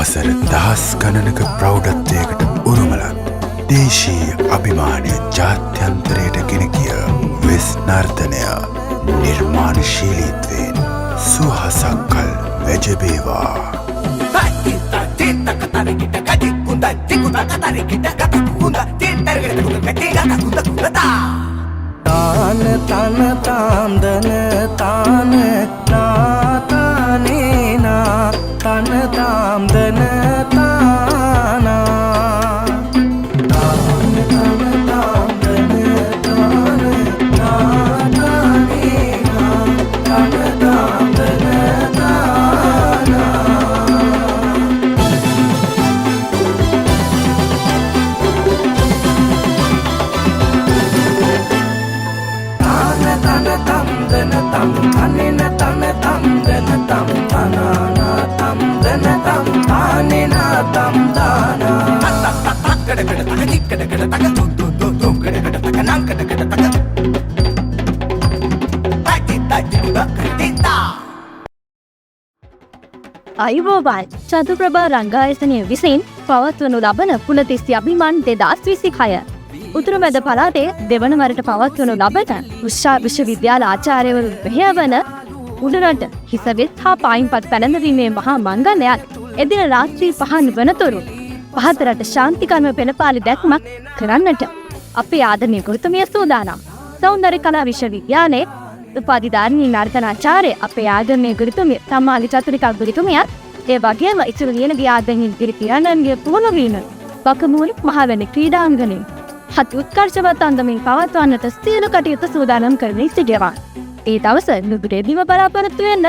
වසර දහස් ගණනක ප්‍රෞಢත්වයකට උරුමලත් දේශීය අභිමානය ජාත්‍යන්තරයට ගෙන ගිය වෙස් නර්තනය නිර්මාණශීලීත්වයෙන් සුවහසක්කල් වැජබේවා. තාන තන තාම්දන තාන නාතානේනා තන තාම්දන තානා තාන තන තාම්දන තාන නාතානේනා තන තාම්දන තානා තන තම් දන තම් තනෙන තන තම් දන තම් තනානා තම් දන තම් තානෙන තම් දානා තක්කඩකඩ තක තික්කඩකඩ තක තුම් තුම් තුම් තුම් කඩකඩ තක නංකඩකඩ තක තටි තටි උදක්කඩිතා අයිබෝබන් චතුප්‍රභා රංගායතනය විසින් පවත්වනු ලබන පුලතිස්ති අභිමාන් 2026 උතුරු මැද පළාතේ දෙවන වරට පවත්වනු ලබන උෂ්ෂා විශ්වවිද්‍යාල ආචාර්යවරු මෙහෙයවන උඩරට හිසවෙත් හා පායින්පත් පැළඳවීමේ මහා මංගල්‍යයන් එදින රාත්‍රී 5 වනතුරු පහතරට ශාන්තිකර්ම පෙළපාලි දැක්මක් කරන්නට අපේ ආදරණීය ගුරුතුමිය සූදානම්. සෞන්දර්ය කලා විශ්වවිද්‍යාලයේ උපාධිධාරිණී නර්තනාචාර්ය අපේ ආදරණීය ගුරුතුමිය තම්මාලි චතුරිකා ගුරුතුමියත් ඒ වගේම ඉතුරු ලියනගේ ආදරණීය ගිරිපියාණන්ගේ පුහුණුවීම බකමූලි මහවැලි ක්‍රීඩාංගණයේ හත් උත්කර්ෂවත් අන්දමින් පවත්වන්නට සියලු කටයුතු සූදානම් කරමින් සිටිනවා. ඒ දවස නුදුරේදීම බලාපොරොත්තු වෙන්න